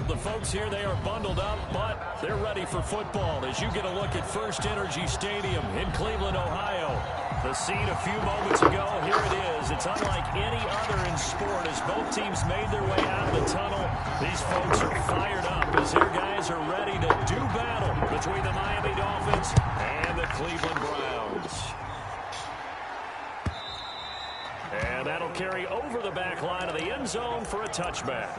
The folks here, they are bundled up, but they're ready for football as you get a look at First Energy Stadium in Cleveland, Ohio. The scene a few moments ago, here it is. It's unlike any other in sport as both teams made their way out of the tunnel. These folks are fired up as their guys are ready to do battle between the Miami Dolphins and the Cleveland Browns. And that'll carry over the back line of the end zone for a touchback.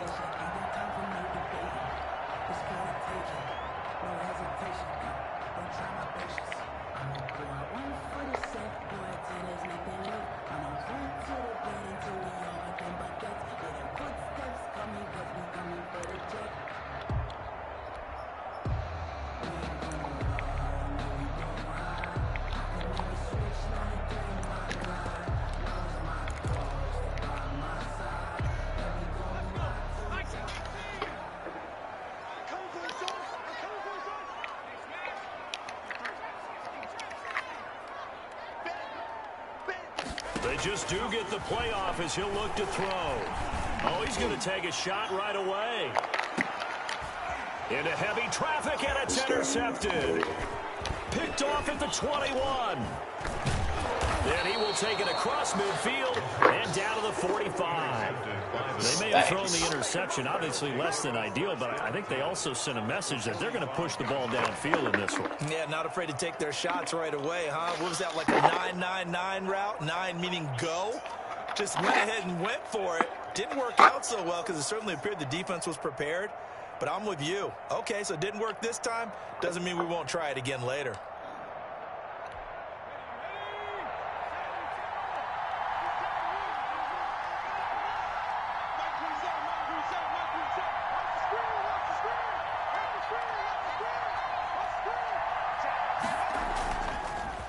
They just do get the playoff as he'll look to throw. Oh, he's going to take a shot right away. Into heavy traffic, and it's intercepted. Picked off at the 21. Then he will take it across midfield and down to the 45. They may have thrown the interception, obviously less than ideal, but I think they also sent a message that they're going to push the ball downfield in this one. Yeah, not afraid to take their shots right away, huh? What was that, like a 9-9-9 route? 9 meaning go? Just went ahead and went for it. Didn't work out so well because it certainly appeared the defense was prepared. But I'm with you. Okay, so it didn't work this time. Doesn't mean we won't try it again later.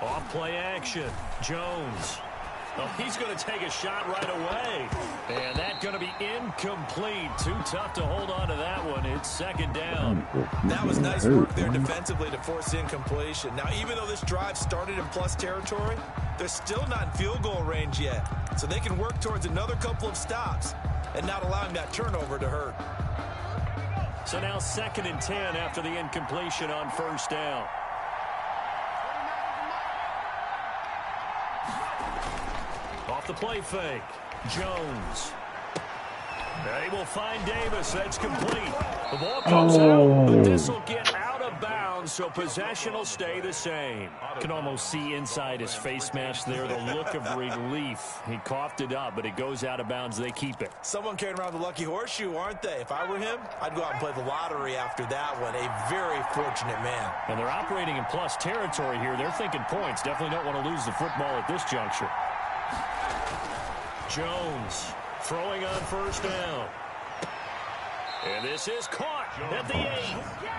Off-play action. Jones. Oh, he's going to take a shot right away. And that's going to be incomplete. Too tough to hold on to that one. It's second down. That was nice work there defensively to force incompletion. Now, even though this drive started in plus territory, they're still not in field goal range yet. So they can work towards another couple of stops and not allowing that turnover to hurt. So now 2nd and 10 after the incompletion on first down. Off the play fake. Jones. They will find Davis. That's complete. The ball comes out, but this will get out of bounds, so possession will stay the same. You can almost see inside his face mask there the look of relief. He coughed it up, but it goes out of bounds. They keep it. Someone carrying around the lucky horseshoe, aren't they? If I were him, I'd go out and play the lottery after that one. A very fortunate man. And they're operating in plus territory here. They're thinking points. Definitely don't want to lose the football at this juncture. Jones throwing on first down. And this is caught at the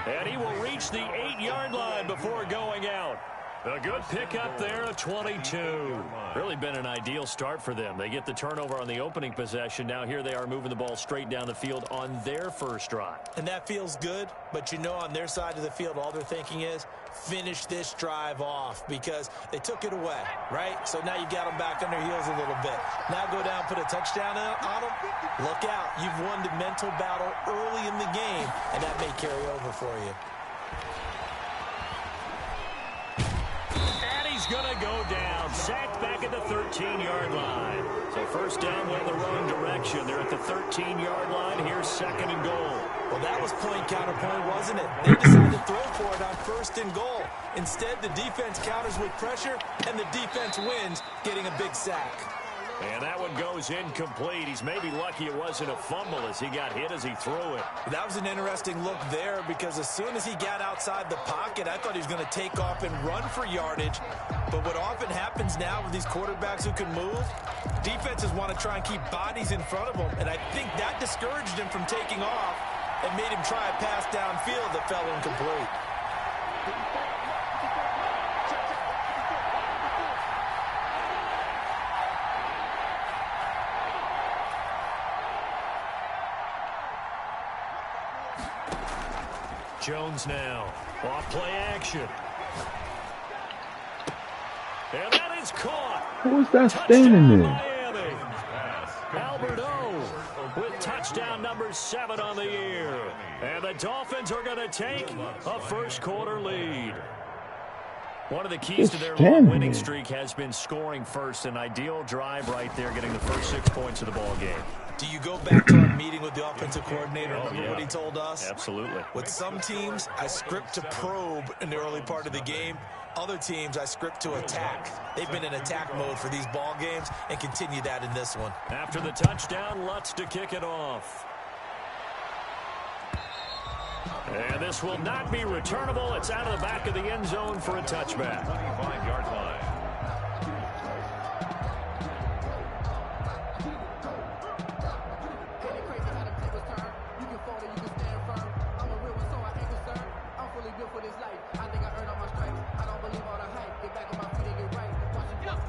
8. And he will reach the 8-yard line before going out. A good pickup there, a 22. Really been an ideal start for them. They get the turnover on the opening possession. Now here they are moving the ball straight down the field on their first drive. And that feels good, but you know on their side of the field all they're thinking is finish this drive off because they took it away, right? So now you got them back on their heels a little bit. Now go down, put a touchdown on them. Look out. You've won the mental battle early in the game, and that may carry over for you. Going to go down. Sacked back at the 13-yard line. So first down went the wrong direction. They're at the 13-yard line. Here's 2nd and goal. Well, that was point counterpoint, wasn't it? They decided to throw for it on 1st and goal. Instead, the defense counters with pressure, and the defense wins, getting a big sack. And that one goes incomplete. He's maybe lucky it wasn't a fumble as he got hit as he threw it. That was an interesting look there because as soon as he got outside the pocket, I thought he was going to take off and run for yardage. But what often happens now with these quarterbacks who can move, defenses want to try and keep bodies in front of them. And I think that discouraged him from taking off and made him try a pass downfield that fell incomplete. Jones now. Off play action. And that is caught. Who is that standing there? Miami. Albert O with touchdown number 7 on the year. And the Dolphins are going to take a first-quarter lead. One of the keys to their long winning streak has been scoring first. An ideal drive right there, getting the first 6 points of the ball game. Do you go back to our meeting with the offensive coordinator? Remember what he told us? Absolutely. With some teams, I script to probe in the early part of the game. Other teams, I script to attack. They've been in attack mode for these ball games and continue that in this one. After the touchdown, Lutz to kick it off. And this will not be returnable. It's out of the back of the end zone for a touchback. 25-yard line.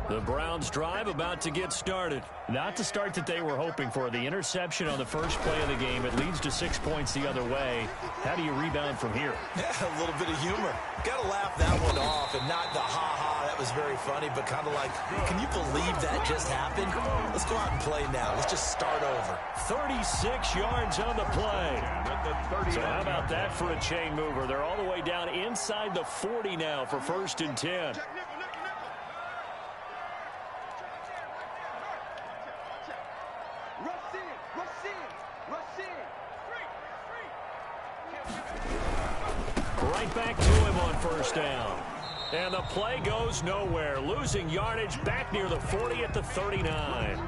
The Browns drive about to get started. Not the start that they were hoping for. The interception on the first play of the game. It leads to 6 points the other way. How do you rebound from here? Yeah, a little bit of humor. Got to laugh that one off and not the ha-ha. That was very funny, but kind of like, can you believe that just happened? Let's go out and play now. Let's just start over. 36 yards on the play. So how about that for a chain mover? They're all the way down inside the 40 now for 1st and 10. Right back to him on 1st down. And the play goes nowhere. Losing yardage back near the 40 at the 39.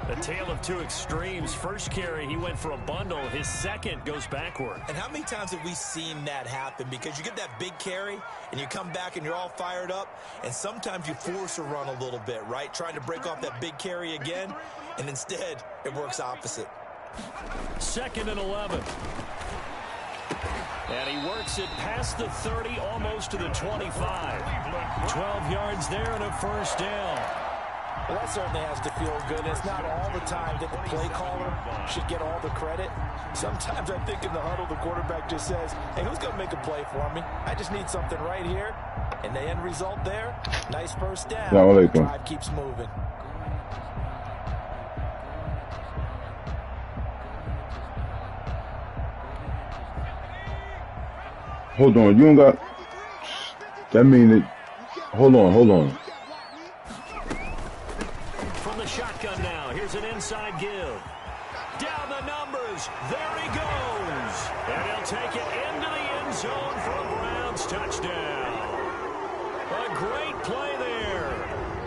A tale of two extremes. First carry, he went for a bundle. His second goes backward. And how many times have we seen that happen? Because you get that big carry, and you come back and you're all fired up, and sometimes you force a run a little bit, right? Trying to break off that big carry again, and instead it works opposite. 2nd and 11. And he works it past the 30, almost to the 25. 12 yards there and a 1st down. Well, that certainly has to feel good. It's not all the time that the play caller should get all the credit. Sometimes I think in the huddle, the quarterback just says, hey, who's going to make a play for me? I just need something right here. And the end result there, nice 1st down. The drive keeps moving. Hold on, you don't got. That mean it. Hold on. From the shotgun now, here's an inside give. Down the numbers, there he goes. And he'll take it into the end zone for a Browns touchdown. A great play there.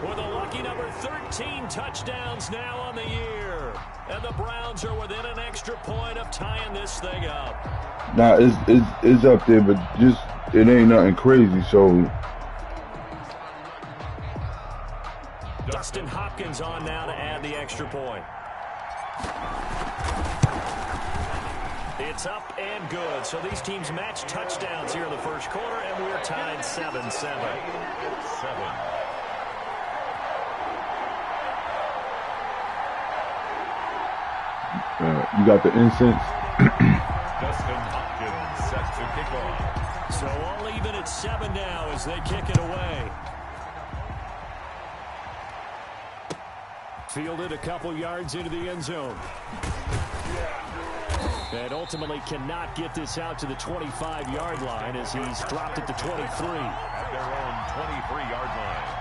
With a lucky number 13 touchdowns now on the year. And the Browns are within an extra point of tying this thing up. Nah, it's up there, but just it ain't nothing crazy. So Dustin Hopkins on now to add the extra point. It's up and good. So these teams match touchdowns here in the first quarter, and we're tied 7-7. You got the incense. Dustin Hopkins set to kick off. So all even at 7 now as they kick it away. Fielded a couple yards into the end zone. And ultimately cannot get this out to the 25-yard line as he's dropped at the 23. At their own 23-yard line.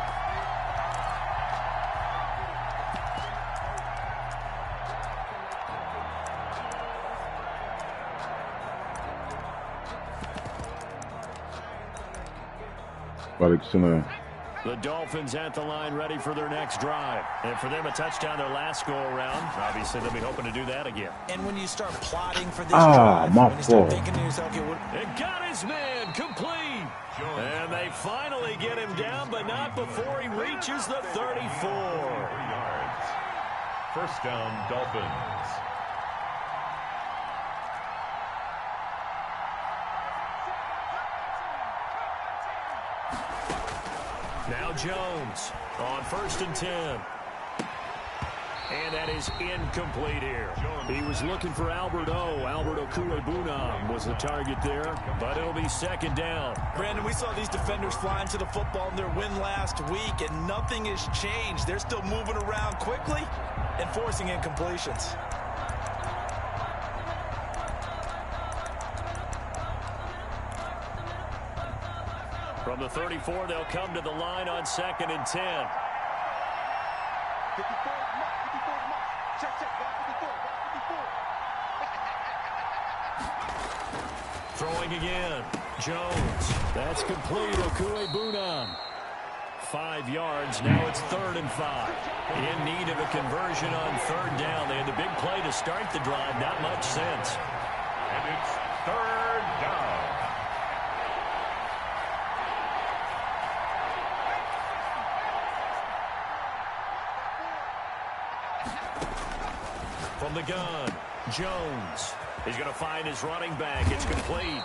The Dolphins at the line ready for their next drive. And for them, a touchdown their last go-around. Obviously, they'll be hoping to do that again. And when you start plotting for this drive, when you start thinking to yourself, okay, it got his man complete. And they finally get him down, but not before he reaches the 34. 3 yards. 1st down, Dolphins. Now Jones on 1st and 10. And that is incomplete here. He was looking for Albert Okuebunam was the target there, but it'll be 2nd down. Brandon, we saw these defenders flying to the football in their win last week, and nothing has changed. They're still moving around quickly and forcing incompletions. From the 34, they'll come to the line on 2nd and 10. Throwing again. Jones. That's complete. Okuegbunam. 5 yards. Now it's 3rd and 5. In need of a conversion on 3rd down. They had the big play to start the drive. Not much sense. And it's 3rd down. From the gun, Jones. He's going to find his running back. It's complete.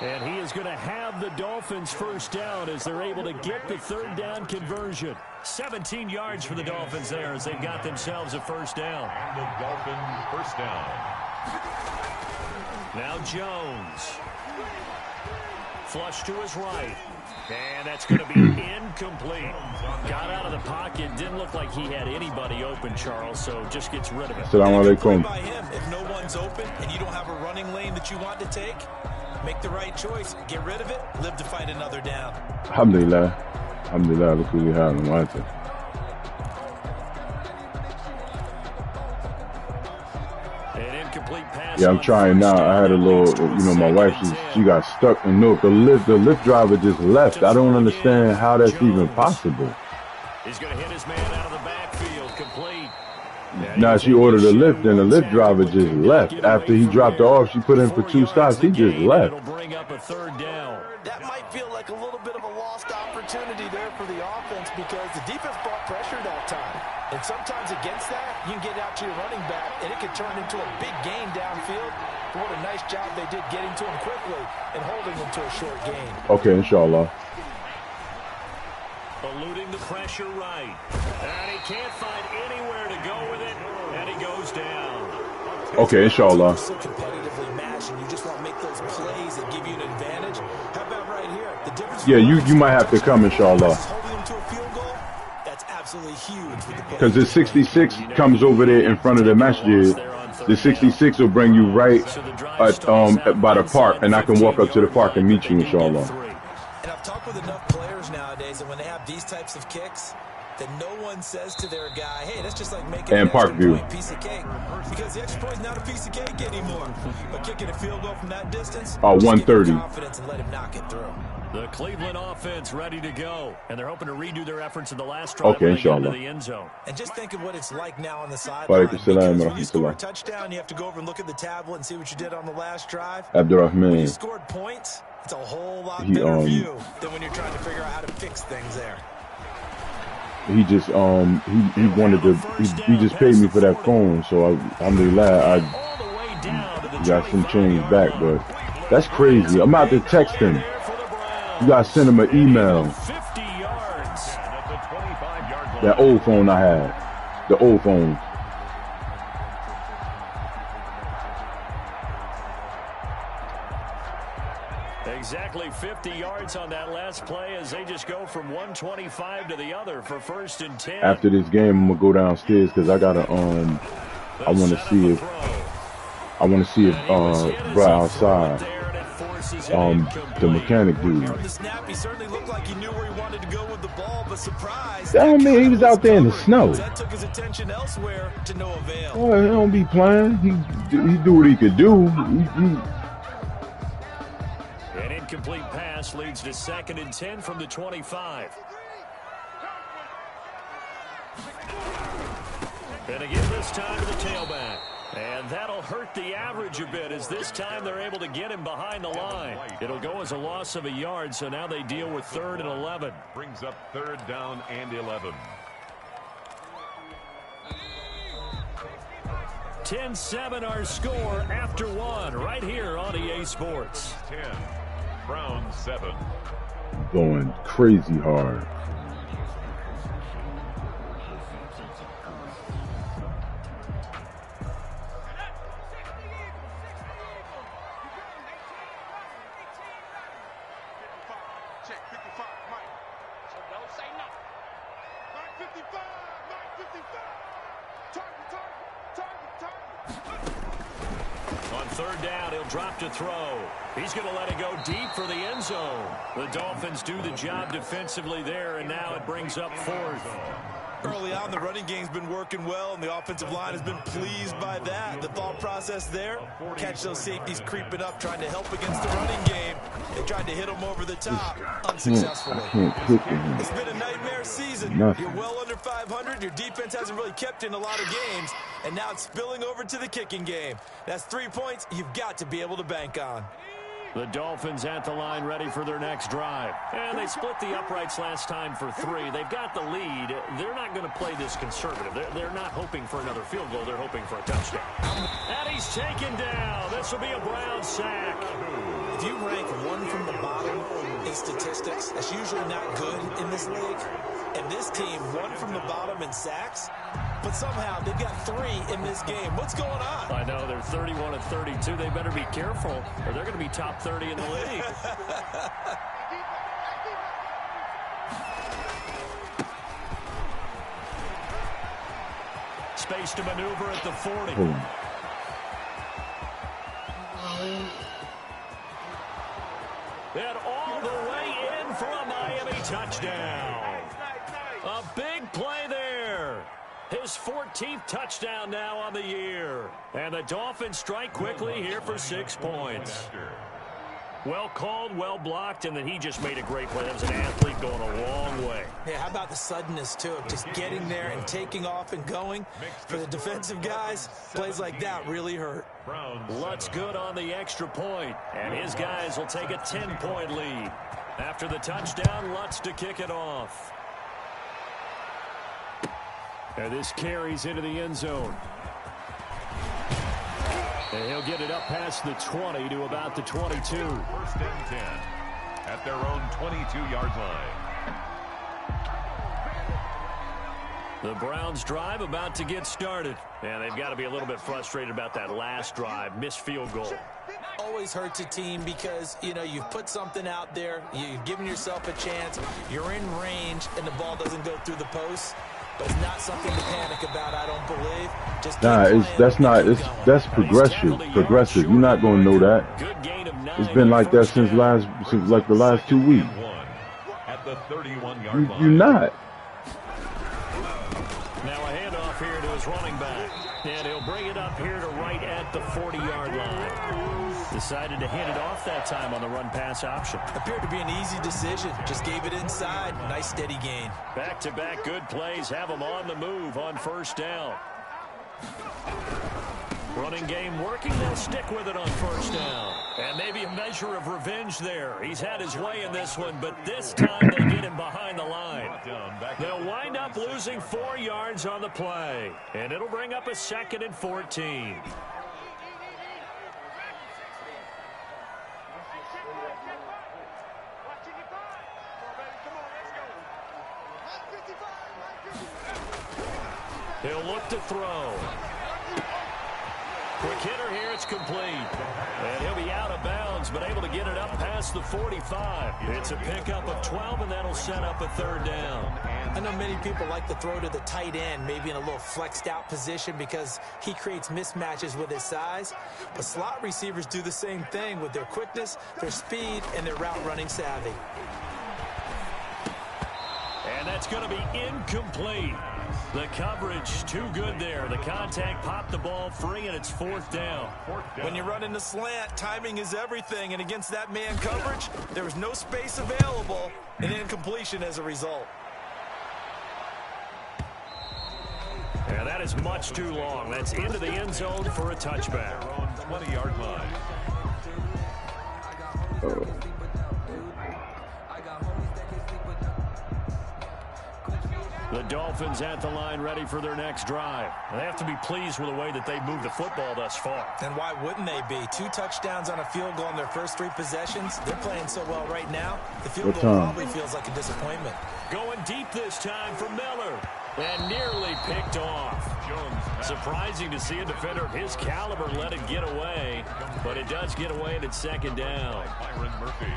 And he is going to have the Dolphins first down as they're able to get the 3rd down conversion. 17 yards for the Dolphins there as they've got themselves a first down. And the Dolphins first down. Now Jones. Flush to his right. And that's going to be incomplete. Got out of the pocket. Didn't look like he had anybody open, Charles, so just gets rid of it. Assalamu alaikum. By him, if no one's open and you don't have a running lane that you want to take, make the right choice. Get rid of it. Live to fight another down. Alhamdulillah. Alhamdulillah. Look who we have in Washington. Yeah, I'm trying now. I had a little, my wife, she got stuck and look, the lift driver just left. I don't understand how that's even possible. He's going to hit his man out of the backfield, complete. Now she ordered a lift and the lift driver just left. After he dropped her off, she put in for 2 stops. He just left. It'll bring up a 3rd down. That might feel like a little bit of a lost opportunity there for the offense because the defense brought pressure that time. And sometimes against that, you can get out to your running back, and it can turn into a big gain downfield. But what a nice job they did getting to him quickly and holding him to a short gain. Okay, inshallah. Eluding the pressure right. And he can't find anywhere to go with it, and he goes down. Okay, inshallah. So competitively matched, and you just want to make those plays that give you an advantage. How about right here? The difference. Yeah, you might have to come, inshallah. Holding him to a field goal. That's absolutely huge. Because the 66 comes over there in front of the masjid. The 66 will bring you right by the park, and I can walk up to the park and meet you, inshallah. And I've talked with enough players nowadays, and when they have these types of kicks, that no one says to their guy, hey, that's just like making an extra point piece of cake. Because the extra point is not a piece of cake anymore. But kicking a field goal from that distance, 130. Confidence and let him knock it through. The Cleveland offense ready to go, and they're hoping to redo their efforts in the last drive. Okay, inshallah. The end zone. And just think of what it's like now on the sideline. Because when you score a touchdown, you have to go over and look at the tablet and see what you did on the last drive. Abdurrahman. When you scored points, it's a whole lot better view than when you're trying to figure out how to fix things there. He just he wanted to he just paid me for that phone, so alhamdulillah, I got some change back, but that's crazy. I'm about to text him. You gotta send him an email. 50 yards. That old phone I had. The old phone. Exactly 50 yards on that last play as they just go from 125 to the other for 1st and 10. After this game, I'm gonna go downstairs because I gotta I want to see if bro outside the mechanic dude. From the snap, he certainly looked like he knew where he wanted to go with the ball, but surprise. That don't mean he was out there in the snow. That took his attention elsewhere to no avail. Boy, he don't be playing. He do what he could do. An incomplete pass leads to 2nd and 10 from the 25. And again this time to the tailback. And that'll hurt the average a bit as this time they're able to get him behind the line. It'll go as a loss of a yard, so now they deal with 3rd and 11. Brings up 3rd down and 11. 10-7 our score after 1 right here on EA Sports. 10, Browns 7. Going crazy hard. On third down, he'll drop to throw. He's going to let it go deep for the end zone. The Dolphins do the job defensively there, and now it brings up fourth. Early on, the running game's been working well, and the offensive line has been pleased by that. The thought process there, catch those safeties creeping up, trying to help against the running game. They tried to hit them over the top, unsuccessfully. It's been a nightmare season. You're well under 500. Your defense hasn't really kept in a lot of games, and now it's spilling over to the kicking game. That's 3 points you've got to be able to bank on. The Dolphins at the line ready for their next drive. And they split the uprights last time for 3. They've got the lead. They're not going to play this conservative. They're not hoping for another field goal. They're hoping for a touchdown. And he's taken down. This will be a Brown sack. If you rank one from the bottom in statistics, that's usually not good in this league. And this team, one from the bottom in sacks, but somehow they've got 3 in this game. What's going on? I know, they're 31 and 32. They better be careful, or they're going to be top 30 in the league. Space to maneuver at the 40. And all the way in for a Miami touchdown. A big play there. His 14th touchdown now on the year. And the Dolphins strike quickly here for 6 points. Well called, well blocked, and then he just made a great play. That was an athlete going a long way. Yeah, how about the suddenness, too, of just getting there and taking off and going? For the defensive guys, plays like that really hurt. Lutz good on the extra point, and his guys will take a 10-point lead. After the touchdown, Lutz to kick it off. And this carries into the end zone. And he'll get it up past the 20 to about the 22. First and 10 at their own 22-yard line. The Browns drive about to get started. And they've got to be a little bit frustrated about that last drive. Missed field goal. Always hurts a team because, you know, you've put something out there. You've given yourself a chance. You're in range, and the ball doesn't go through the post. But it's not something to panic about, I don't believe. Just that's progressive. You're not going to know that. It's been like that since like the last 2 weeks. At the 31-yard line. You're not. Now a handoff here to his running back. And he'll bring it up here to right at the 40-yard line. Decided to hand it off that time on the run-pass option. Appeared to be an easy decision. Just gave it inside. Nice steady gain. Back-to-back good plays have them on the move on first down. Running game working. They'll stick with it on first down. And maybe a measure of revenge there. He's had his way in this one, but this time they get him behind the line. They'll wind up losing 4 yards on the play. And it'll bring up a 2nd and 14. He'll look to throw. Quick hitter here, it's complete. And he'll be out of bounds, but able to get it up past the 45. It's a pickup of 12, and that'll set up a 3rd down. I know many people like to throw to the tight end, maybe in a little flexed out position because he creates mismatches with his size. But slot receivers do the same thing with their quickness, their speed, and their route running savvy. And that's going to be incomplete. The coverage too good there. The contact popped the ball free, and it's 4th down. When you run in the slant, timing is everything. And against that man coverage, there was no space available, and incompletion as a result. Yeah, that is much too long. That's into the end zone for a touchback. 20-yard line. The Dolphins at the line ready for their next drive. They have to be pleased with the way that they've moved the football thus far. And why wouldn't they be? 2 touchdowns on a field goal in their first 3 possessions. They're playing so well right now, the field goal probably feels like a disappointment. Going deep this time for Miller. And nearly picked off. Surprising to see a defender of his caliber let it get away. But it does get away, and it's 2nd down. Byron Murphy.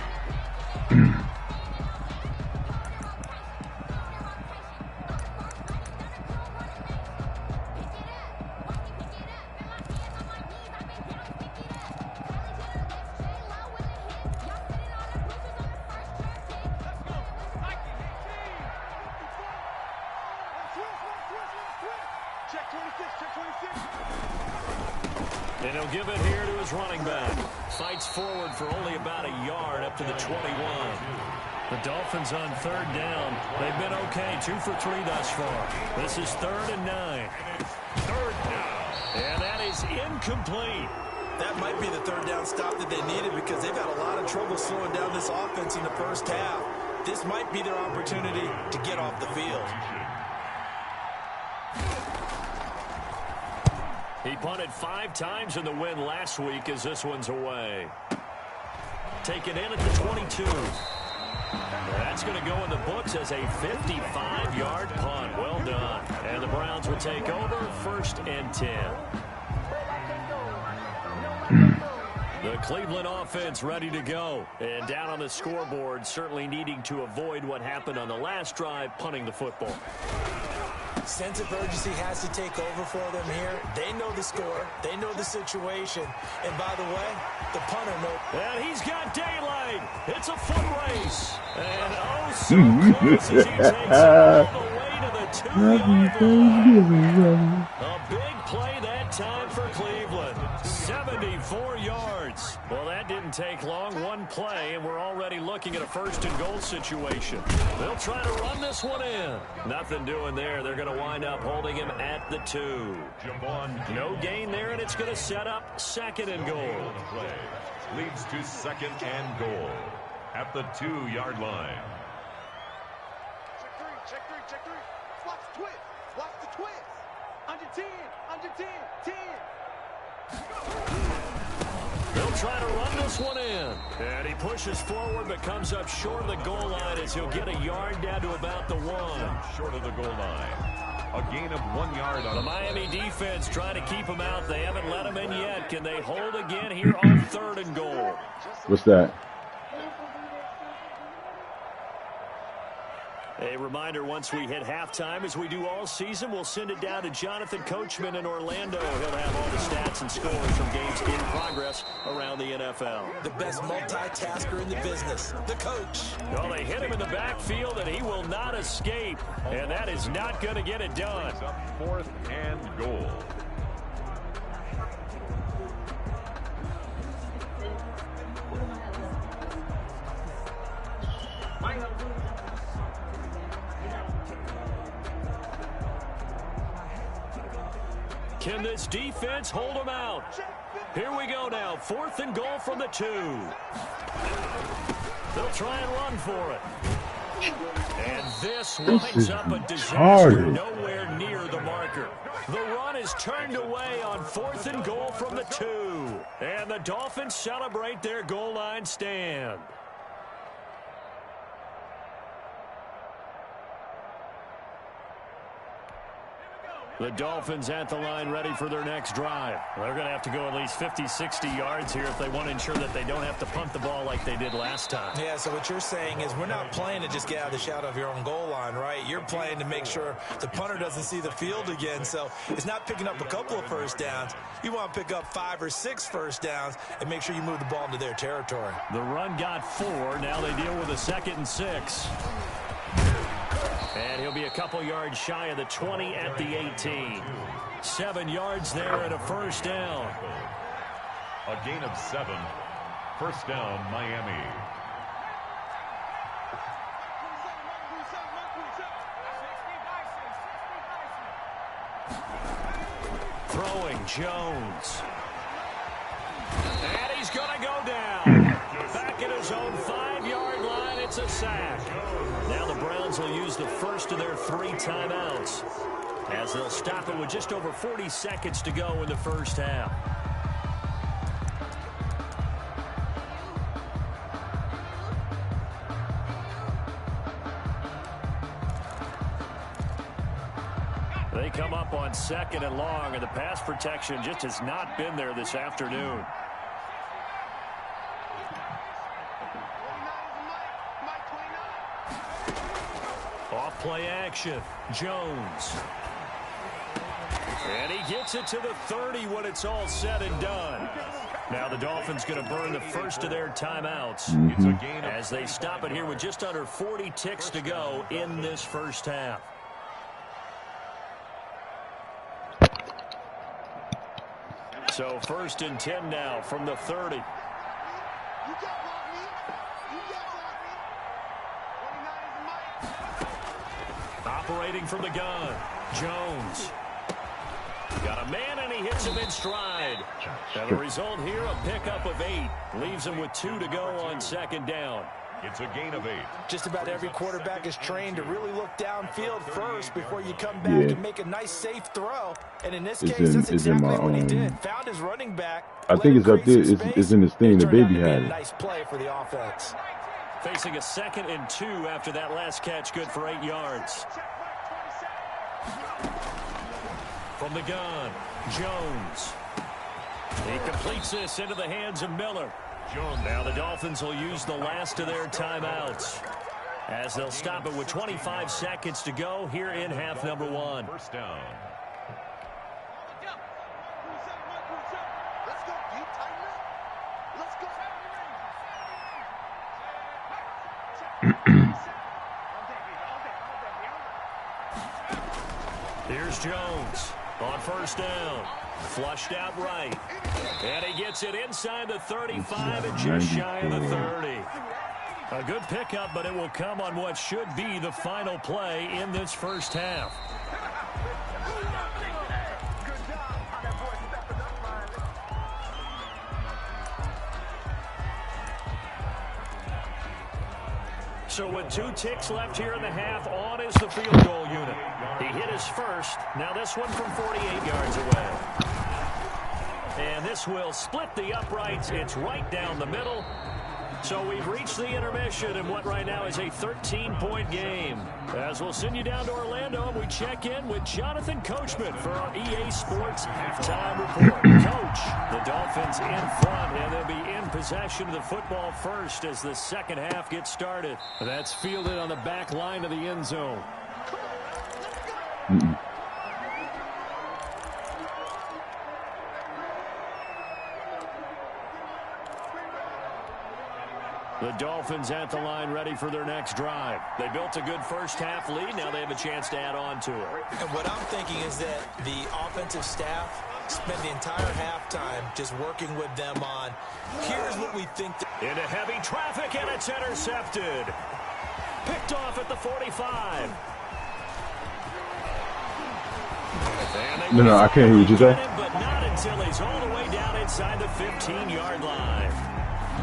And he'll give it here to his running back. Fights forward for only about a yard up to the 21. The Dolphins on third down. They've been okay, 2 for 3 thus far. This is 3rd and 9. Third down. And that is incomplete. That might be the third down stop that they needed because they've had a lot of trouble slowing down this offense in the first half. This might be their opportunity to get off the field. He punted 5 times in the win last week as this one's away. Taken in at the 22. That's going to go in the books as a 55-yard punt. Well done. And the Browns will take over 1st and 10. The Cleveland offense ready to go. And down on the scoreboard, certainly needing to avoid what happened on the last drive, punting the football. Sense of urgency has to take over for them here. They know the score. They know the situation. And by the way, the punter knows. And he's got daylight. It's a foot race. And oh, so close as he takes it all the way to the 2-yard line. A big play that time for Cleveland. 74 yards. Well, that didn't take long. One play, and we're already looking at a 1st and goal situation. They'll try to run this one in. Nothing doing there. They're going to wind up holding him at the 2. No gain there, and it's going to set up 2nd and goal. Leads to 2nd and goal at the 2-yard line. Check three. Watch the twist. Under 10, 10. They'll try to run this one in. And he pushes forward but comes up short of the goal line as he'll get a yard down to about the 1. Short of the goal line. A gain of 1 yard on the Miami defense trying to keep him out. They haven't let him in yet. Can they hold again here on 3rd and goal? What's that? A reminder, once we hit halftime, as we do all season, we'll send it down to Jonathan Coachman in Orlando. He'll have all the stats and scores from games in progress around the NFL. The best multitasker in the business, the coach. Well, they hit him in the backfield, and he will not escape. And that is not going to get it done. 4th and goal. Can this defense hold them out? Here we go now. 4th and goal from the 2. They'll try and run for it. And this winds up a disaster nowhere near the marker. The run is turned away on 4th and goal from the 2. And the Dolphins celebrate their goal line stand. The Dolphins at the line ready for their next drive. They're going to have to go at least 50, 60 yards here if they want to ensure that they don't have to punt the ball like they did last time. Yeah, so what you're saying is we're not playing to just get out of the shadow of your own goal line, right? You're playing to make sure the punter doesn't see the field again. So it's not picking up a couple of first downs. You want to pick up 5 or 6 first downs and make sure you move the ball into their territory. The run got 4. Now they deal with a 2nd and 6. And he'll be a couple yards shy of the 20 at the 18. 7 yards there and a 1st down. A gain of 7. 1st down, Miami. Throwing Jones. And he's going to go down. Back at his own 5-yard line, it's a sack. Now the Browns will use the 1st of their 3 timeouts as they'll stop it with just over 40 seconds to go in the first half. They come up on 2nd and long, and the pass protection just has not been there this afternoon. Off play action. Jones. And he gets it to the 30 when it's all said and done. Now the Dolphins going to burn the 1st of their timeouts as they stop it here with just under 40 ticks to go in this first half. So 1st and 10 now from the 30. You can't block me. You can't block me. 29 is the mic. Operating from the gun, Jones. Got a man, and he hits him in stride. And the result here, a pickup of 8. Leaves him with 2 to go on 2nd down. It's a gain of 8. Just about every quarterback is trained to really look downfield first before you come back and make a nice, safe throw. And in this case, that's exactly what he did. Found his running back. I think it's up there. It's in this thing. The baby had it. Nice play for the offense. Facing a 2nd and 2 after that last catch, good for 8 yards. From the gun, Jones. He completes this into the hands of Miller. Now the Dolphins will use the last of their timeouts, as they'll stop it with 25 seconds to go here in half number 1. First down. Let's go, deep, tighten up. Let's go. Here's Jones on 1st down. Flushed out right. And he gets it inside the 35 and just shy of the 30. A good pickup, but it will come on what should be the final play in this first half. So with 2 ticks left here in the half, on is the field goal unit. He hit his first. Now this one from 48 yards away. And this will split the uprights. It's right down the middle. So we've reached the intermission in what right now is a 13-point game. As we'll send you down to Orlando, and we check in with Jonathan Coachman for our EA Sports Halftime Report. Coach, the Dolphins in front, and they'll be in possession of the football first as the second half gets started. That's fielded on the back line of the end zone. The Dolphins at the line ready for their next drive. They built a good first half lead. Now they have a chance to add on to it. And what I'm thinking is that the offensive staff spent the entire halftime just working with them on, here's what we think. Into heavy traffic, and it's intercepted. Picked off at the 45. No, I can't hear what you say. But not until he's all the way down inside the 15-yard line.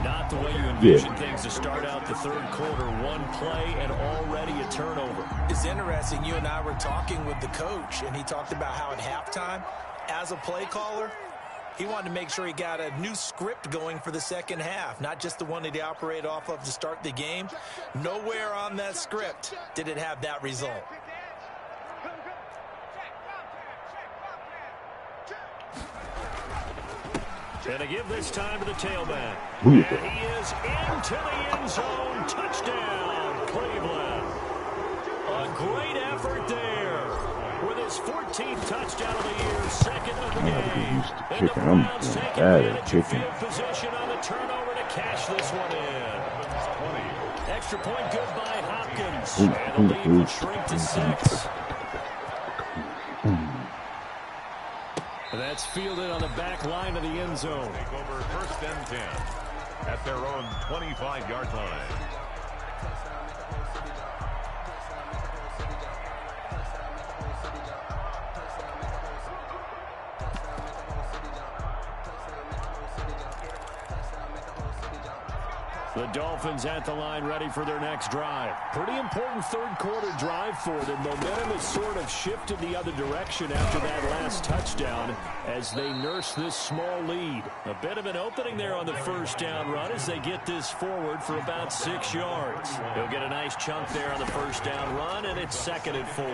Not the way you envision things to start out the third quarter. One play and already a turnover. It's interesting. You and I were talking with the coach, and he talked about how at halftime, as a play caller, he wanted to make sure he got a new script going for the second half, not just the one that he operated off of to start the game. Nowhere on that script did it have that result. And to give this time to the tailback. And he is into the end zone. Touchdown, Cleveland. A great effort there. With his 14th touchdown of the year, second of the game. And the Browns take advantage of field position on the turnover to cash this one in. Extra point good by Hopkins. And the lead will shrink to 6. That's fielded on the back line of the end zone. Take over 1st and 10 at their own 25-yard line. The Dolphins at the line ready for their next drive. Pretty important third quarter drive for them. Momentum has sort of shifted the other direction after that last touchdown as they nurse this small lead. A bit of an opening there on the first down run as they get this forward for about 6 yards. They'll get a nice chunk there on the first down run, and it's 2nd and 4.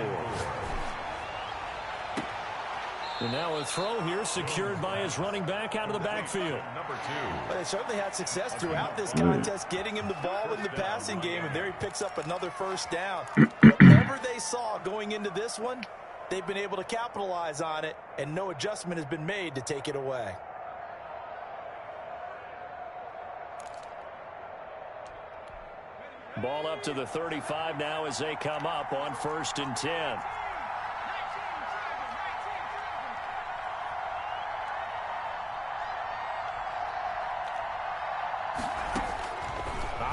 And now a throw here secured by his running back out of the backfield. Number 2. Well, they certainly had success throughout this contest, getting him the ball in the passing game, and there he picks up another first down. Whatever they saw going into this one, they've been able to capitalize on it, and no adjustment has been made to take it away. Ball up to the 35 now as they come up on 1st and 10.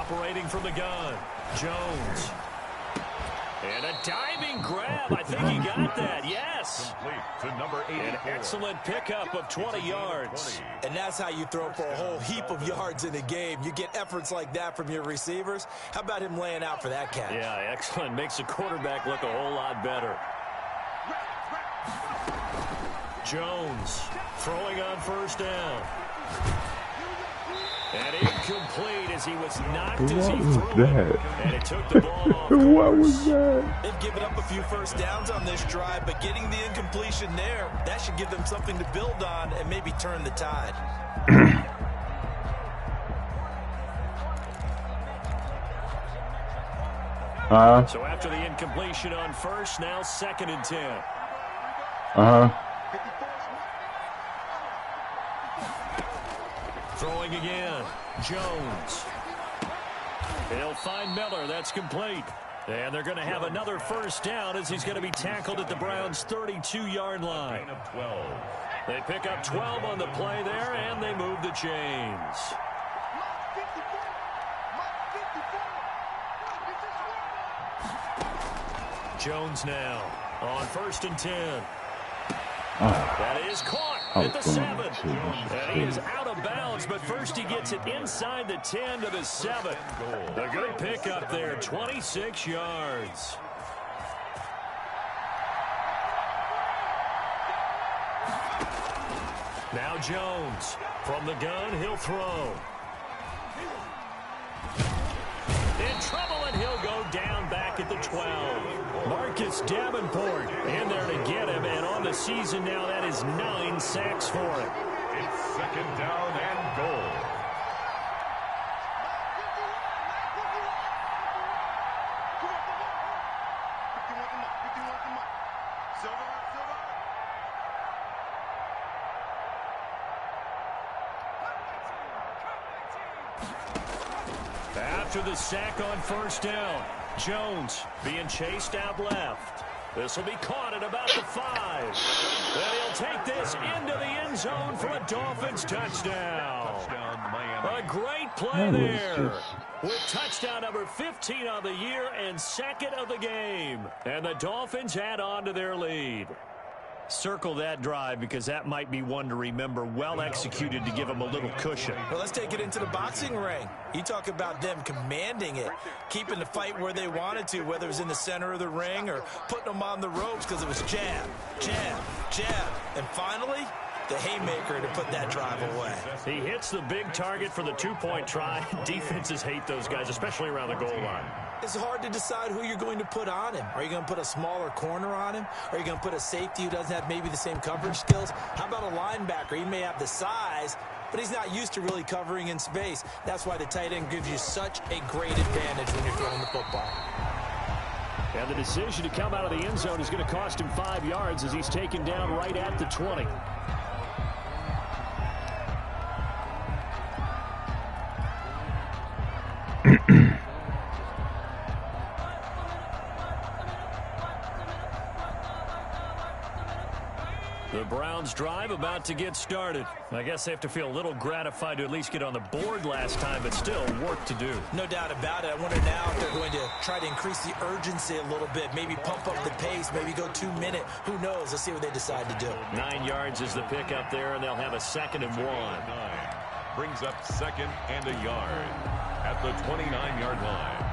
Operating from the gun, Jones. And a diving grab. I think he got that. Yes. Complete to number 84. An excellent pickup of 20 yards. And that's how you throw for a whole heap of yards in a game. You get efforts like that from your receivers. How about him laying out for that catch? Yeah, excellent. Makes the quarterback look a whole lot better. Jones throwing on first down. And incomplete as he was knocked as he threw it. And it took the ball off course. What was that? They've given up a few first downs on this drive, but getting the incompletion there, that should give them something to build on and maybe turn the tide. So after the incompletion on first, now 2nd and 10. Throwing again, Jones. They'll find Miller. That's complete. And they're going to have another first down as he's going to be tackled at the Browns' 32-yard line. They pick up 12 on the play there, and they move the chains. Jones now on 1st and 10. That is caught at the 7. And he is out of bounds, but first he gets it inside the 10 to the 7. A good pickup there, 26 yards. Now Jones from the gun, he'll throw. In trouble, and he'll go down back at the 12. Marcus Davenport in there to get him, and on the season now, that is 9 sacks for him. It's 2nd down and goal. After the sack on first down, Jones being chased out left. This will be caught at about the 5. And he'll take this into the end zone for a Dolphins touchdown. A great play there with touchdown number 15 on the year and 2nd of the game. And the Dolphins add on to their lead. Circle that drive because that might be one to remember. Well executed to give them a little cushion. Well, let's take it into the boxing ring. You talk about them commanding it, keeping the fight where they wanted to, whether it was in the center of the ring or putting them on the ropes because it was jab, jab, jab. And finally, the haymaker to put that drive away. He hits the big target for the 2-point try. Defenses hate those guys, especially around the goal line. It's hard to decide who you're going to put on him. Are you going to put a smaller corner on him? Are you going to put a safety who doesn't have maybe the same coverage skills? How about a linebacker? He may have the size, but he's not used to really covering in space. That's why the tight end gives you such a great advantage when you're throwing the football. And the decision to come out of the end zone is going to cost him 5 yards as he's taken down right at the 20. The Browns drive about to get started. I guess they have to feel a little gratified to at least get on the board last time, but still work to do. No doubt about it. I wonder now if they're going to try to increase the urgency a little bit, maybe pump up the pace, maybe go 2-minute. Who knows? Let's see what they decide to do. 9 yards is the pickup there, and they'll have a 2nd and 1. Brings up 2nd and a yard at the 29-yard line.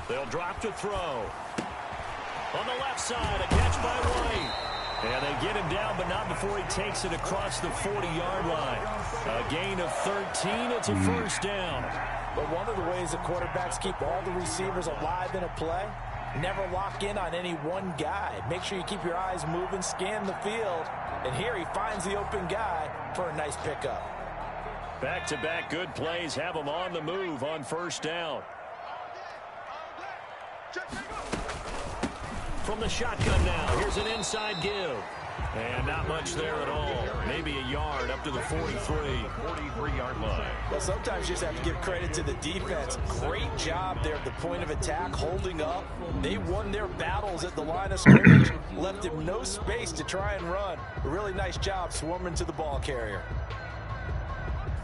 They'll drop to throw. On the left side, a catch by White. And they get him down, but not before he takes it across the 40-yard line. A gain of 13. It's a first down. But one of the ways the quarterbacks keep all the receivers alive in a play, never lock in on any one guy. Make sure you keep your eyes moving, scan the field. And here he finds the open guy for a nice pickup. Back-to-back good plays have him on the move on first down. from the shotgun now. Here's an inside give. And not much there at all. Maybe a yard up to the 43. 43-yard line. Well, sometimes you just have to give credit to the defense. Great job there at the point of attack, holding up. They won their battles at the line of scrimmage, left him no space to try and run. A really nice job swarming to the ball carrier.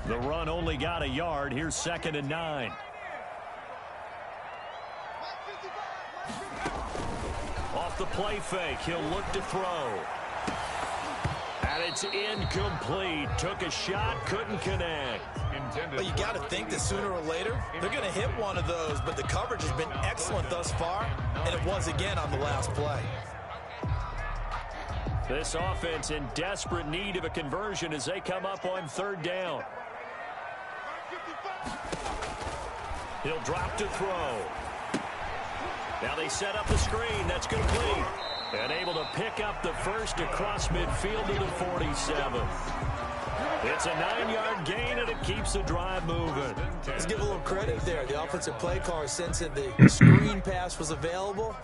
The run only got a yard. Here's 2nd and 9. Off the play fake, he'll look to throw. And it's incomplete. Took a shot, couldn't connect. Well, you got to think that sooner or later, they're going to hit one of those, but the coverage has been excellent thus far, and it was again on the last play. This offense in desperate need of a conversion as they come up on 3rd down. He'll drop to throw. Now they set up the screen. That's complete. And able to pick up the first across midfield to the 47. It's a 9-yard gain, and it keeps the drive moving. Let's give a little credit there. The offensive play caller, since the screen pass was available,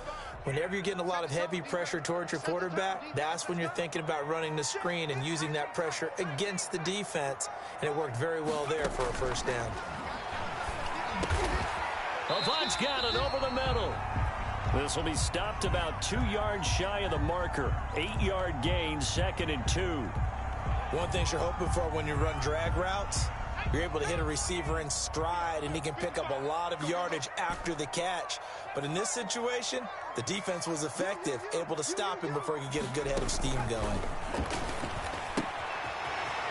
whenever you're getting a lot of heavy pressure towards your quarterback, that's when you're thinking about running the screen and using that pressure against the defense. And it worked very well there for a first down. Avant's got it over the middle. This will be stopped about 2 yards shy of the marker. 8-yard gain, 2nd and 2. One thing you're hoping for when you run drag routes, you're able to hit a receiver in stride, and he can pick up a lot of yardage after the catch. But in this situation, the defense was effective, able to stop him before he could get a good head of steam going.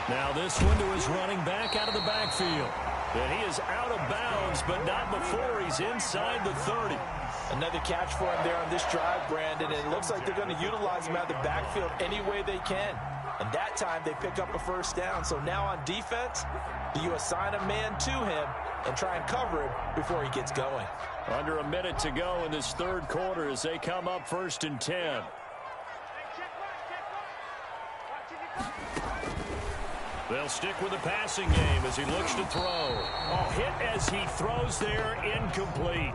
Now this one to his running back out of the backfield. And he is out of bounds, but not before he's inside the 30. Another catch for him there on this drive, Brandon, and it looks like they're going to utilize him out of the backfield any way they can. And that time they pick up a first down. So now on defense, do you assign a man to him and try and cover him before he gets going? Under a minute to go in this 3rd quarter as they come up 1st and 10. They'll stick with the passing game as he looks to throw. Oh, hit as he throws there, incomplete.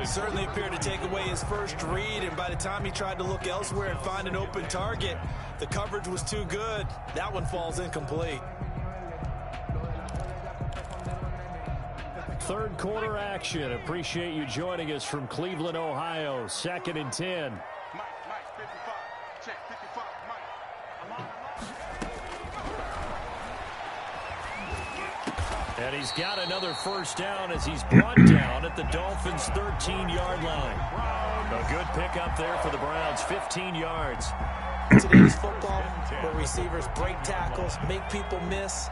Certainly appeared to take away his first read, and by the time he tried to look elsewhere and find an open target, the coverage was too good. That one falls incomplete. 3rd quarter action. Appreciate you joining us from Cleveland, Ohio. 2nd and 10. And he's got another first down as he's brought down at the Dolphins' 13-yard line. A good pickup there for the Browns, 15 yards. Today's football, where receivers break tackles, make people miss,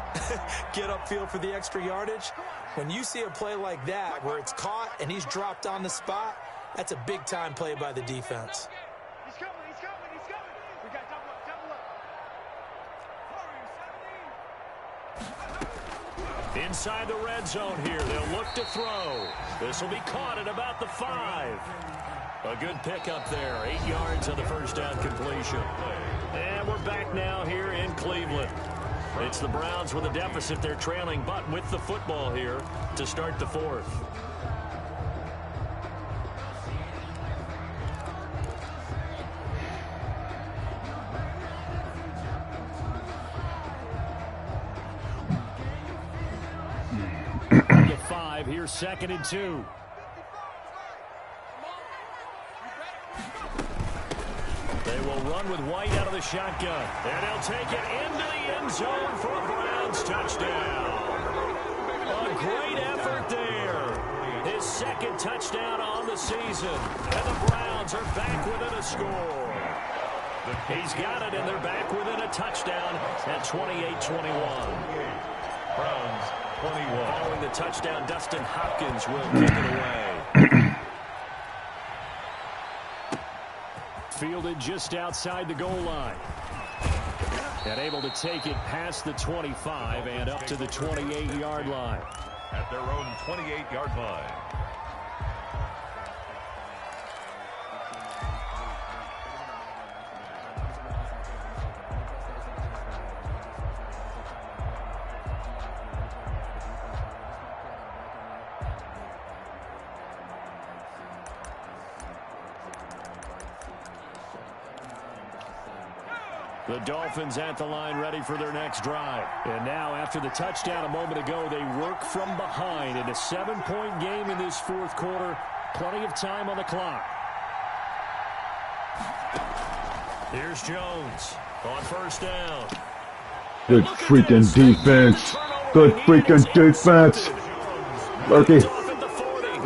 get upfield for the extra yardage. When you see a play like that, where it's caught and he's dropped on the spot, that's a big-time play by the defense. He's coming. We got double up. Inside the red zone here, they'll look to throw. This will be caught at about the 5. A good pickup there, 8 yards on the first down completion. And we're back now here in Cleveland. It's the Browns with a deficit. They're trailing, but with the football here to start the 4th. The 5, here's 2nd and 2. They will run with White out of the shotgun. And they'll take it into the end zone for a Browns touchdown. A great effort there. His 2nd touchdown on the season. And the Browns are back within a score. He's got it, and they're back within a touchdown at 28-21. Browns 21. Following the touchdown, Dustin Hopkins will kick it away. Fielded just outside the goal line. And able to take it past the 25 and up to the 28-yard line. At their own 28-yard line. The Dolphins at the line ready for their next drive. And now after the touchdown a moment ago, they work from behind in a 7-point game in this fourth quarter. Plenty of time on the clock. Here's Jones on first down. Good freaking defense. Good freaking defense. Lurky.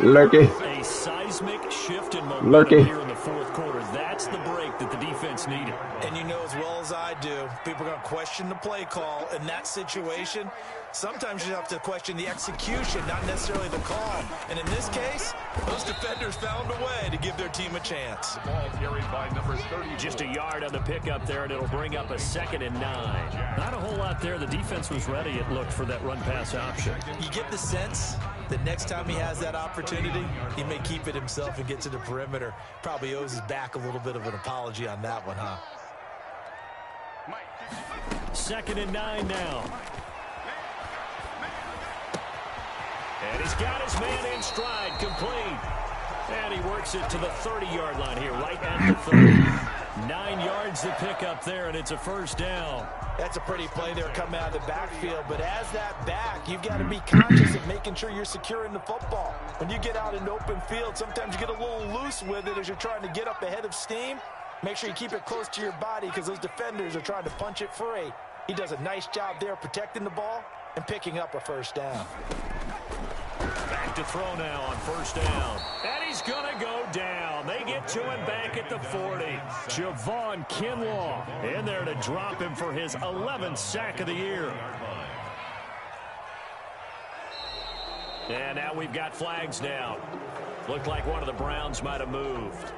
Lurky. A seismic shift in momentum Lurky. here in the fourth quarter. That's the break that the defense needed. And you know as well as I do, people are going to question the play call in that situation. Sometimes you have to question the execution, not necessarily the call. And in this case, those defenders found a way to give their team a chance. The ball carried by number 30. Just a yard on the pickup there, and it'll bring up a 2nd and 9. Not a whole lot there. The defense was ready, it looked, for that run-pass option. You get the sense that next time he has that opportunity, he may keep it himself and get to the perimeter. Probably owes his back a little bit of an apology on that one, huh? 2nd and 9 now. And he's got his man in stride, complete. And he works it to the 30-yard line here, right at the 30. 9 yards to pick up there, and it's a first down. That's a pretty play there coming out of the backfield. But as that back, you've got to be conscious of making sure you're securing the football. When you get out in open field, sometimes you get a little loose with it as you're trying to get up ahead of steam. Make sure you keep it close to your body because those defenders are trying to punch it free. He does a nice job there protecting the ball and picking up a first down. Back to throw now on first down. And he's going to go down. They get to him back at the 40. Javon Kinlaw in there to drop him for his 11th sack of the year. And now we've got flags down. Looked like one of the Browns might have moved.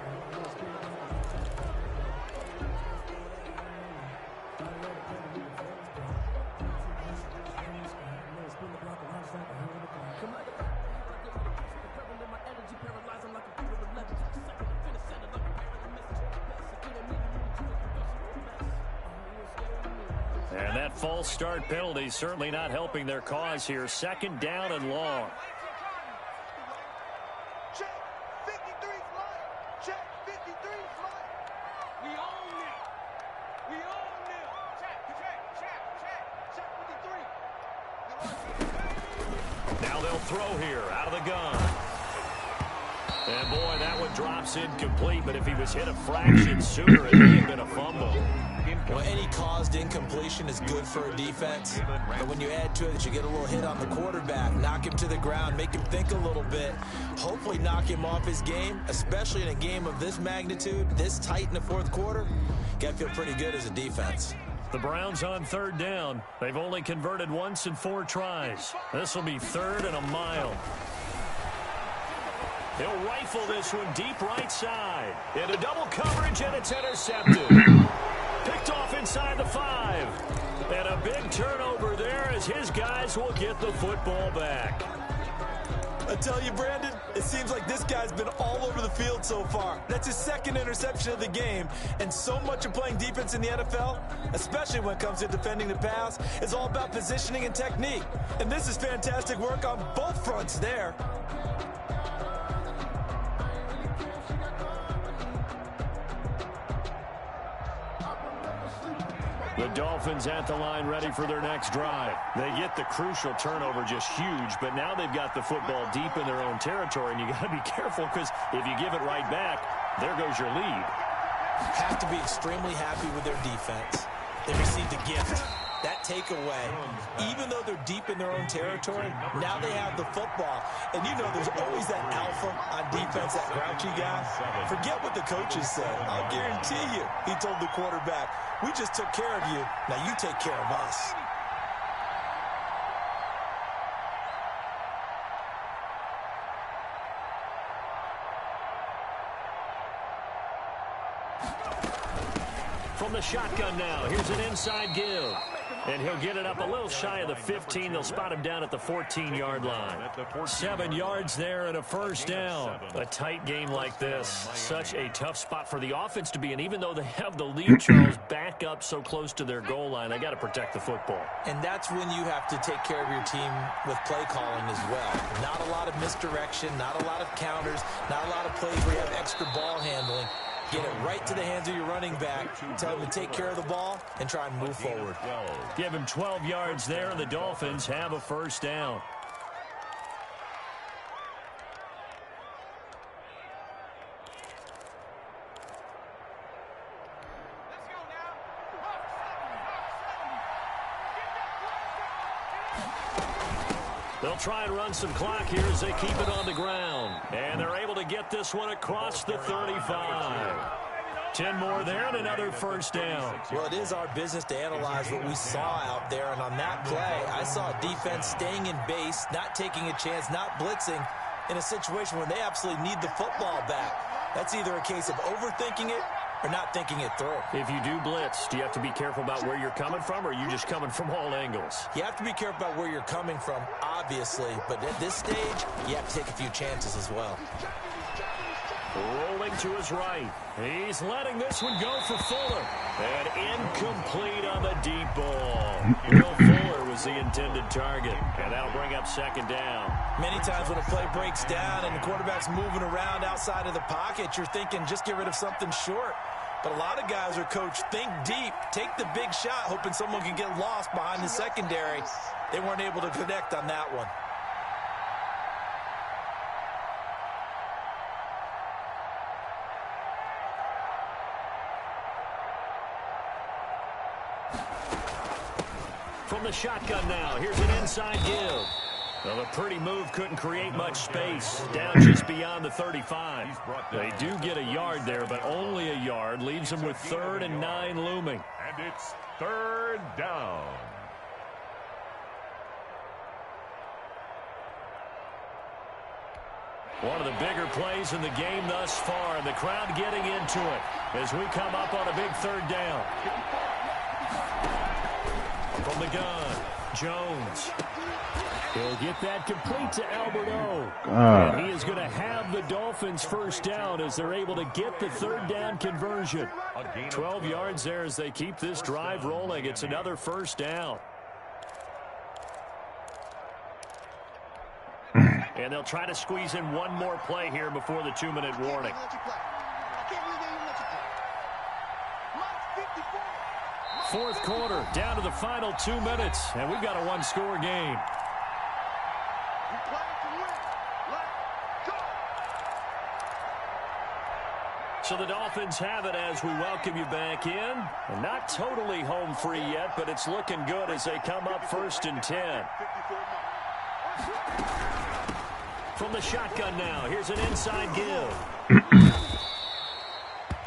And that false start penalty certainly not helping their cause here. 2nd down and long. Check 53's line. Check 53's line. We own it. We own it. Check 53. Now they'll throw here out of the gun. And boy, that one drops incomplete, but if he was hit a fraction sooner, it may have been a fumble. Well, any caused incompletion is good for a defense. But when you add to it that you get a little hit on the quarterback, knock him to the ground, make him think a little bit, hopefully knock him off his game, especially in a game of this magnitude, this tight in the fourth quarter, got to feel pretty good as a defense. The Browns on 3rd down. They've only converted once in 4 tries. This will be 3rd and a mile. He'll rifle this one deep right side. Into double coverage, and it's intercepted. Picked off inside the 5. And a big turnover there as his guys will get the football back. I tell you, Brandon, it seems like this guy's been all over the field so far. That's his 2nd interception of the game. And so much of playing defense in the NFL, especially when it comes to defending the pass, is all about positioning and technique. And this is fantastic work on both fronts there. The Dolphins at the line ready for their next drive. They get the crucial turnover, just huge, but now they've got the football deep in their own territory, and you got to be careful because if you give it right back, there goes your lead. Have to be extremely happy with their defense. They received a gift. That takeaway, even though they're deep in their own territory, now they have the football. And you know there's always that alpha on defense, that grouchy guy. Forget what the coaches said. I'll guarantee you, he told the quarterback, we just took care of you. Now you take care of us. From the shotgun now, here's an inside give. And he'll get it up a little shy of the 15. They'll spot him down at the 14-yard line. 7 yards there and a first down. A tight game like this, such a tough spot for the offense to be in. Even though they have the lead, Charles, back up so close to their goal line, they got to protect the football. And that's when you have to take care of your team with play calling as well. Not a lot of misdirection, not a lot of counters, not a lot of plays where you have extra ball handling. Get it right to the hands of your running back. Tell him to take care of the ball and try and move forward. Give him 12 yards there, and the Dolphins have a first down. They'll try and run some clock here as they keep it on the ground. And they're able to get this one across the 35. 10 more there and another first down. Well, it is our business to analyze what we saw out there. And on that play, I saw a defense staying in base, not taking a chance, not blitzing in a situation where they absolutely need the football back. That's either a case of overthinking it or not thinking it through. If you do blitz, do you have to be careful about where you're coming from, or are you just coming from all angles? You have to be careful about where you're coming from, obviously, but at this stage, you have to take a few chances as well. Rolling to his right. He's letting this one go for Fuller. And incomplete on the deep ball. Will Fuller was the intended target, and that'll bring up second down. Many times when a play breaks down and the quarterback's moving around outside of the pocket, you're thinking just get rid of something short. But a lot of guys are coached, think deep, take the big shot, hoping someone can get lost behind the secondary. They weren't able to connect on that one. From the shotgun now, here's an inside give. Well, a pretty move couldn't create much space. Down just beyond the 35. They do get a yard there, but only a yard. Leaves them with 3rd and 9 looming. And it's 3rd down. One of the bigger plays in the game thus far, and the crowd getting into it as we come up on a big 3rd down. From the gun, Jones. He'll get that complete to Alberto. And he is going to have the Dolphins first down as they're able to get the 3rd down conversion. 12 yards there as they keep this drive rolling. It's another first down. And they'll try to squeeze in one more play here before the 2-minute warning. Fourth quarter, down to the final 2 minutes, and we've got a one-score game. So the Dolphins have it as we welcome you back in. And not totally home free yet, but it's looking good as they come up 1st and 10. From the shotgun now, here's an inside give.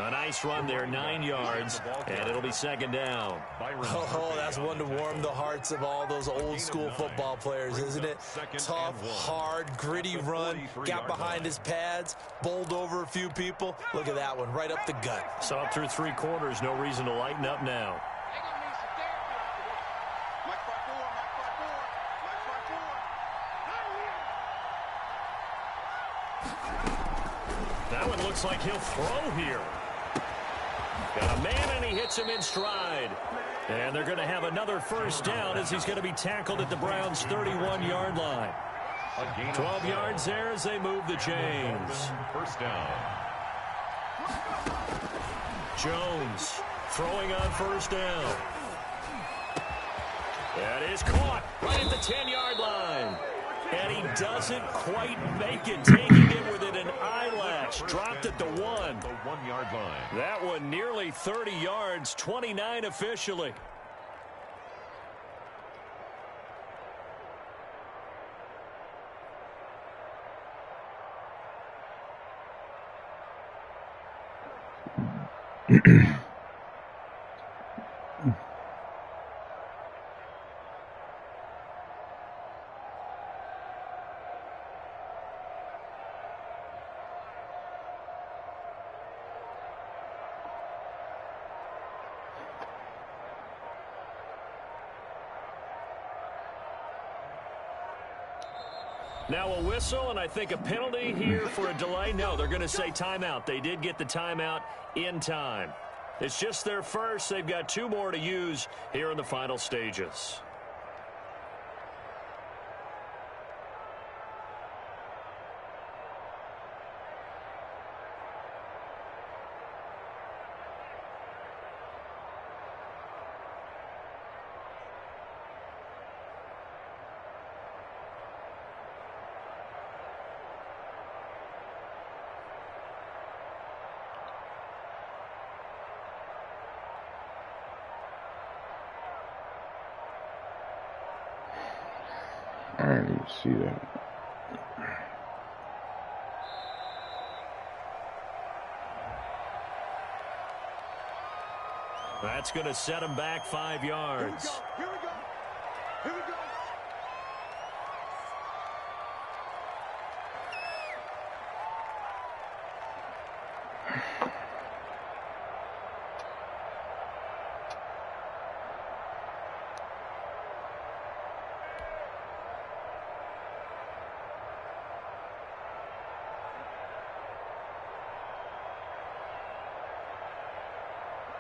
A nice run there, 9 yards, and it'll be 2nd down. Oh, that's one to warm the hearts of all those old-school football players, isn't it? Tough, hard, gritty run, got behind his pads, bowled over a few people. Look at that one, right up the gut. So up through 3 quarters, no reason to lighten up now. That one looks like he'll throw here. Got a man, and he hits him in stride. And they're going to have another first down as he's going to be tackled at the Browns' 31-yard line. 12 yards there as they move the chains. First down. Jones throwing on first down. That is caught right at the 10-yard line. And he doesn't quite make it, taking it within an eyelash. Dropped at the 1. The 1-yard line. That one nearly 30 yards, 29 officially. Now a whistle, and I think a penalty here for a delay. No, they're going to say timeout. They did get the timeout in time. It's just their first. They've got 2 more to use here in the final stages. didn't even see that. That's going to set him back 5 yards. Here we go. Here we go.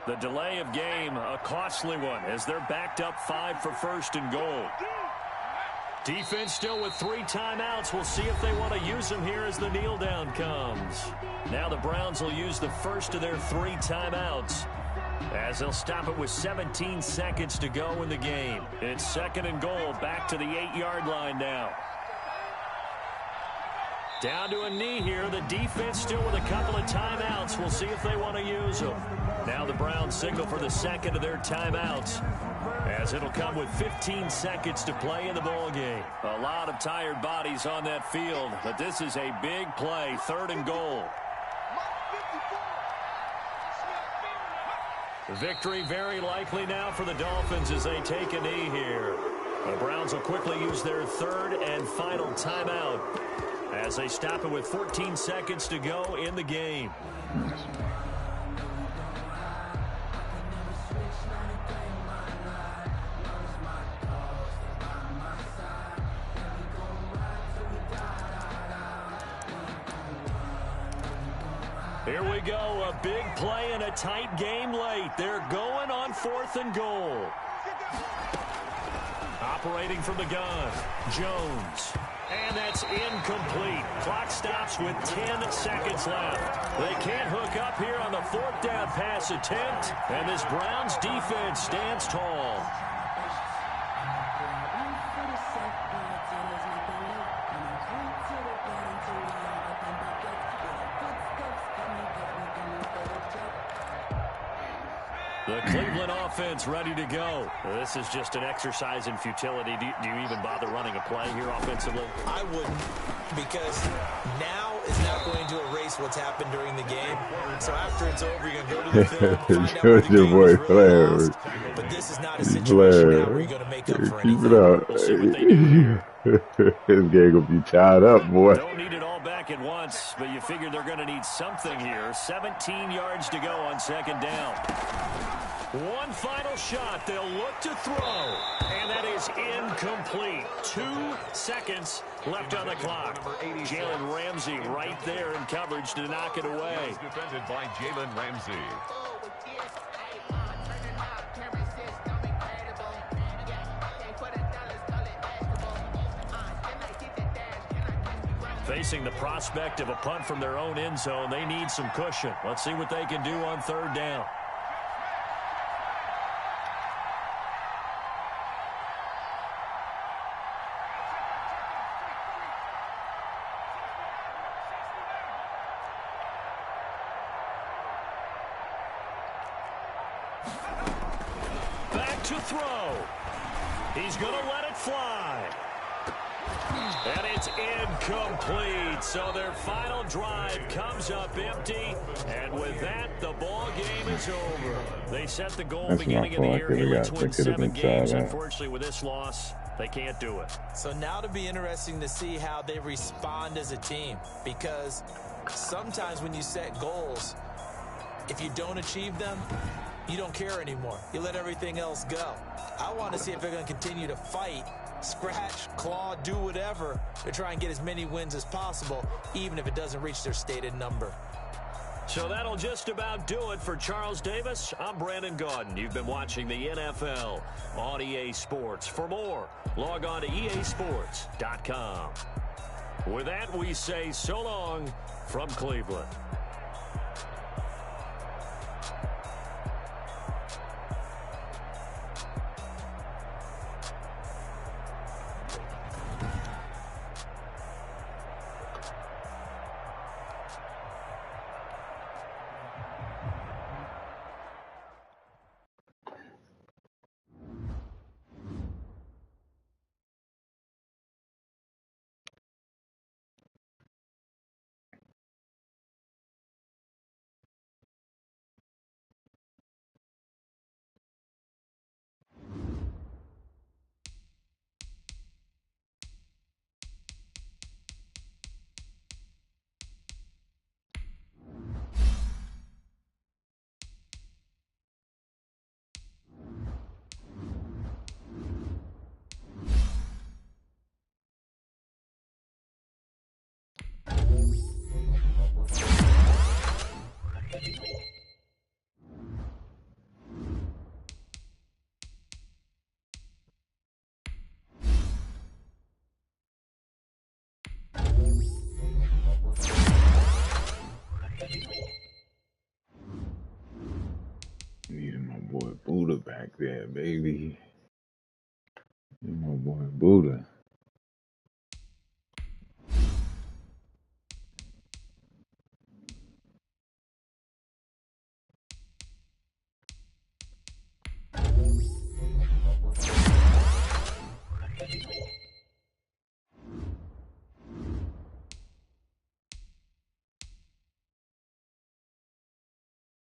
The delay of game, a costly one, as they're backed up 5 for first and goal. Defense still with 3 timeouts. We'll see if they want to use them here as the kneel down comes. Now the Browns will use the first of their 3 timeouts, as they'll stop it with 17 seconds to go in the game. It's second and goal, back to the 8-yard line now. Down to a knee here. The defense still with a couple of timeouts. We'll see if they want to use them. Now the Browns signal for the second of their timeouts, as it'll come with 15 seconds to play in the ball game. A lot of tired bodies on that field, but this is a big play. Third and goal. The victory very likely now for the Dolphins as they take a knee here. The Browns will quickly use their third and final timeout, as they stop it with 14 seconds to go in the game. Here we go, a big play in a tight game late. They're going on 4th and goal. Operating from the gun, Jones. And that's incomplete. Clock stops with 10 seconds left. They can't hook up here on the 4th down pass attempt, and this Browns defense stands tall. The Cleveland offense ready to go. This is just an exercise in futility. Do you even bother running a play here offensively? I wouldn't, because now is not going to erase what's happened during the game. So after it's over, you're going to go to the film, find out what the game was really lost. But this is not a situation now where you're going to make up for anything. Keep it up. We'll see what they do here. This game going to be tied up, boy. Don't need it all back at once, but you figure they're going to need something here. 17 yards to go on second down. One final shot. They'll look to throw, and that is incomplete. 2 seconds left on the clock. Jalen Ramsey right there in coverage to knock it away. Defended by Jalen Ramsey. Facing the prospect of a punt from their own end zone, they need some cushion. Let's see what they can do on third down. Back to throw. He's going to let it fly. And it's incomplete. So their final drive comes up empty. And with that, the ball game is over. They set the goal beginning of the year here to win 7 games. Unfortunately, with this loss, they can't do it. So now to be interesting to see how they respond as a team. Because sometimes when you set goals, if you don't achieve them, you don't care anymore. You let everything else go. I want to see if they're going to continue to fight, scratch, claw, do whatever to try and get as many wins as possible, even if it doesn't reach their stated number. So that'll just about do it for Charles Davis. I'm Brandon Gaudin. You've been watching the NFL on EA Sports. For more, log on to easports.com. With that, we say so long from Cleveland. boy Buddha back there, baby. My boy Buddha.